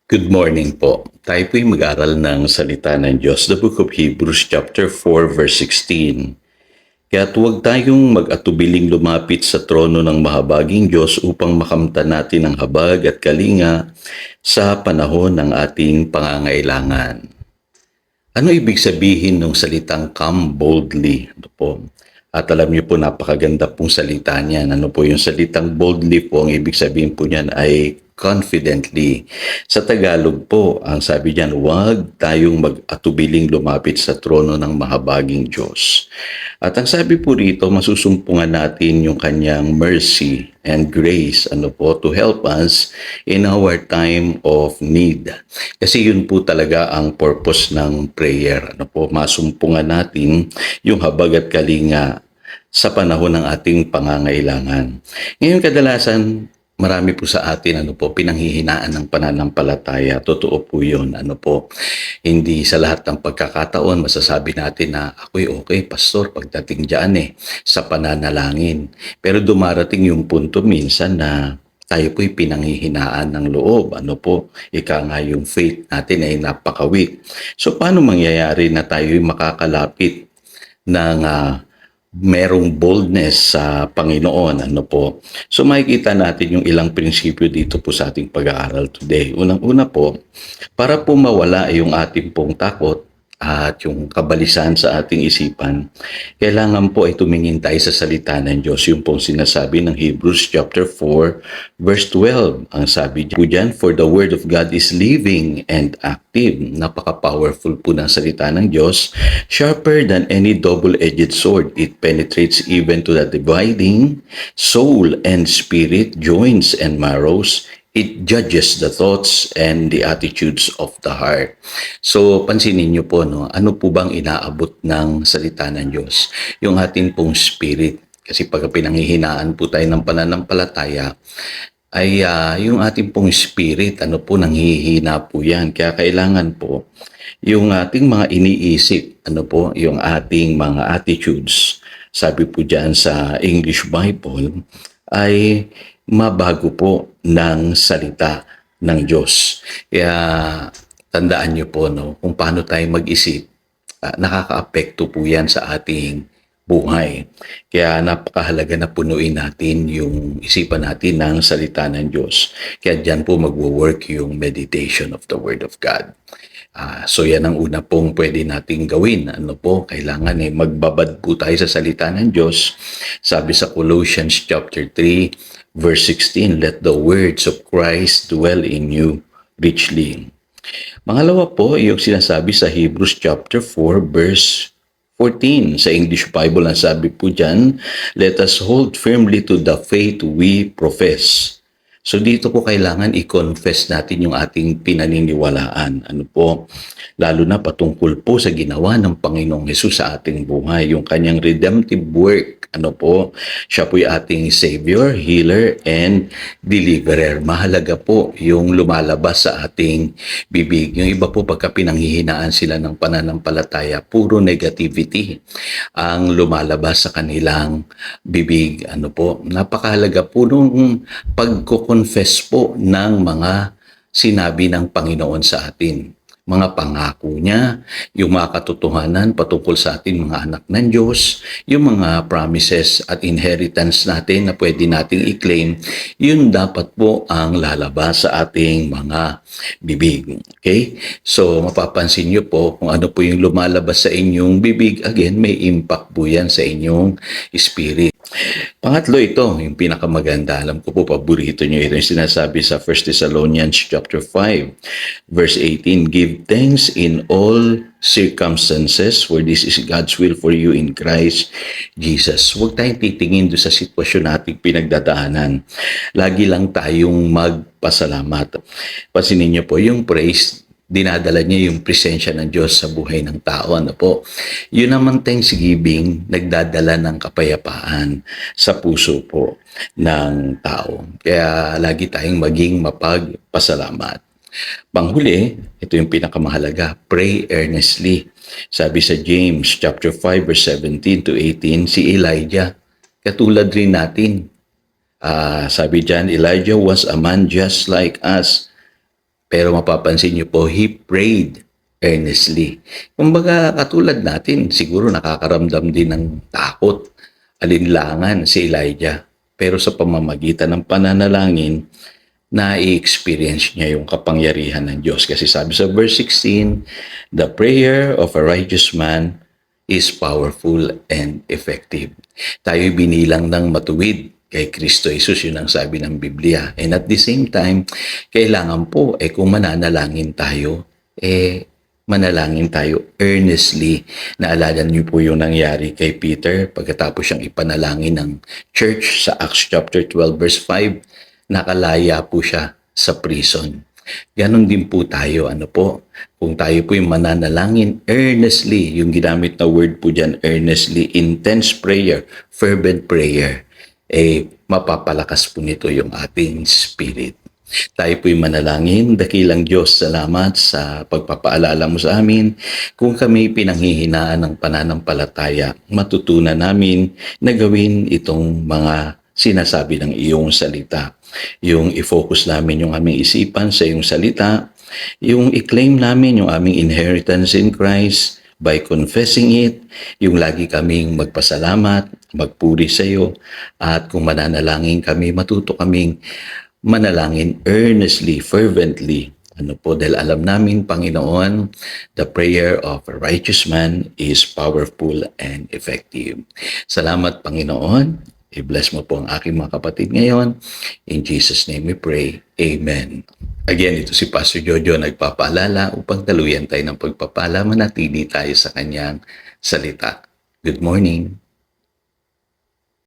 Good morning po. Tayo po'y mag-aral ng salita ng Diyos, the book of Hebrews chapter 4 verse 16. Kaya't huwag tayong mag-atubiling lumapit sa trono ng mahabaging Diyos upang makamtan natin ang habag at kalinga sa panahon ng ating pangangailangan. Ano ibig sabihin ng salitang come boldly? Ano po? At alam niyo po, napakaganda pong salita niyan. Ano po yung salitang boldly po, ang ibig sabihin po niyan ay confidently. Sa Tagalog po, ang sabi niyan, huwag tayong mag-atubiling lumapit sa trono ng mahabaging Diyos. At ang sabi po rito, masusumpungan natin yung kanyang mercy and grace to help us in our time of need. Kasi yun po talaga ang purpose ng prayer. Masumpungan natin yung habag at kalinga sa panahon ng ating pangangailangan. Ngayon kadalasan, marami po sa atin pinanghihinaan ng pananampalataya. Totoo po 'yun. Hindi sa lahat ng pagkakataon masasabi natin na ako'y okay, pastor, pagdating diyan sa pananalangin. Pero dumarating yung punto minsan na tayo po'y pinanghihinaan ng loob. Ika nga yung faith natin ay napaka-weak. So paano mangyayari na tayo'y makakalapit ng merong boldness sa Panginoon. So makikita natin yung ilang prinsipyo dito po sa ating pag-aaral today. Unang-una po, para po mawala yung ating pong takot at yung kabalisan sa ating isipan, kailangan po ay tumingin tayo sa salita ng Diyos. Yung pong sinasabi ng Hebrews chapter 4 verse 12. Ang sabi po dyan, for the word of God is living and active. Napaka-powerful po ng salita ng Diyos. Sharper than any double-edged sword. It penetrates even to the dividing soul and spirit, joints and marrows. It judges the thoughts and the attitudes of the heart. So, pansinin niyo po, ano po bang inaabot ng salita ng Diyos? Yung ating pong spirit. Kasi pag pinanghihinaan po tayo ng pananampalataya, ay yung ating pong spirit, nanghihina po yan. Kaya kailangan po, yung ating mga iniisip, yung ating mga attitudes, sabi po dyan sa English Bible, ay mabago po ng salita ng Diyos. Kaya tandaan niyo po kung paano tayo mag-isip, nakakaapekto po yan sa ating buhay. Kaya napakahalaga na punuin natin yung isipan natin ng salita ng Diyos. Kaya dyan po magwo-work yung meditation of the Word of God. So yan ang una pong pwede nating gawin. Kailangan magbabad po tayo sa salita ng Diyos. Sabi sa Colossians chapter 3 verse 16, let the words of Christ dwell in you richly. Pangalawa po, yung sinasabi sa Hebrews chapter 4 verse 14. Sa English Bible, ang sabi po dyan, let us hold firmly to the faith we profess. So dito po kailangan i-confess natin yung ating pinaniniwalaan. Lalo na patungkol po sa ginawa ng Panginoong Hesus sa ating buhay, yung kanyang redemptive work. Siya po yung ating Savior, Healer, and Deliverer. Mahalaga po yung lumalabas sa ating bibig. Yung iba po pagka pinanghihinaan sila ng pananampalataya, puro negativity ang lumalabas sa kanilang bibig. Napakahalaga po nung pagko-confess po ng mga sinabi ng Panginoon sa atin. Mga pangako niya, yung mga katotohanan patungkol sa atin mga anak ng Diyos, yung mga promises at inheritance natin na pwede nating i-claim, yun dapat po ang lalabas sa ating mga bibig. Okay? So, mapapansin niyo po kung ano po yung lumalabas sa inyong bibig. Again, may impact po yan sa inyong spirit. Pangatlo ito, yung pinakamaganda. Alam ko po, paborito nyo ito. Yung sinasabi sa 1 Thessalonians chapter 5, verse 18, give thanks in all circumstances, for this is God's will for you in Christ Jesus. Huwag tayong titingin doon sa sitwasyon nating pinagdadaanan. Lagi lang tayong magpasalamat. Pansinin niyo po, yung praise, dinadala niya yung presensya ng Diyos sa buhay ng tao. Yun naman thanksgiving, nagdadala ng kapayapaan sa puso po ng tao. Kaya lagi tayong maging mapagpasalamat. Panghuli, ito yung pinakamahalaga, pray earnestly. Sabi sa James chapter 5 verse 17 to 18, si Elijah, katulad rin natin. Sabi dyan, Elijah was a man just like us, Pero mapapansin niyo po, he prayed earnestly. Kumbaga katulad natin, siguro nakakaramdam din ng takot, alinlangan si Elijah. Pero sa pamamagitan ng pananalangin, na-experience niya yung kapangyarihan ng Diyos. Kasi sabi sa verse 16, the prayer of a righteous man is powerful and effective. Tayo binilang ng matuwid kay Kristo Jesus, yun ang sabi ng Biblia. And at the same time, kailangan po, kung mananalangin tayo, manalangin tayo earnestly. Naalala niyo po yung nangyari kay Peter pagkatapos siyang ipanalangin ng church sa Acts chapter 12 verse 5, nakalaya po siya sa prison. Ganon din po tayo, kung tayo po yung mananalangin earnestly, yung ginamit na word po dyan, earnestly, intense prayer, fervent prayer, mapapalakas po nito yung ating spirit. Tayo po'y manalangin. Dakilang Diyos, salamat sa pagpapaalala mo sa amin. Kung kami pinanghihinaan ng pananampalataya, matutunan namin na gawin itong mga sinasabi ng iyong salita. Yung i-focus namin yung aming isipan sa iyong salita, yung i-claim namin yung aming inheritance in Christ by confessing it, yung lagi kaming magpasalamat, magpuri sa iyo, at kung mananalangin kami, matuto kaming manalangin earnestly, fervently. Dahil alam namin, Panginoon, the prayer of a righteous man is powerful and effective. Salamat, Panginoon. I-bless mo po ang aking mga kapatid ngayon. In Jesus' name we pray. Amen. Again, ito si Pastor Jojo nagpapaalala upang taluyan tayo ng pagpapala, manatili tayo sa kanyang salita. Good morning.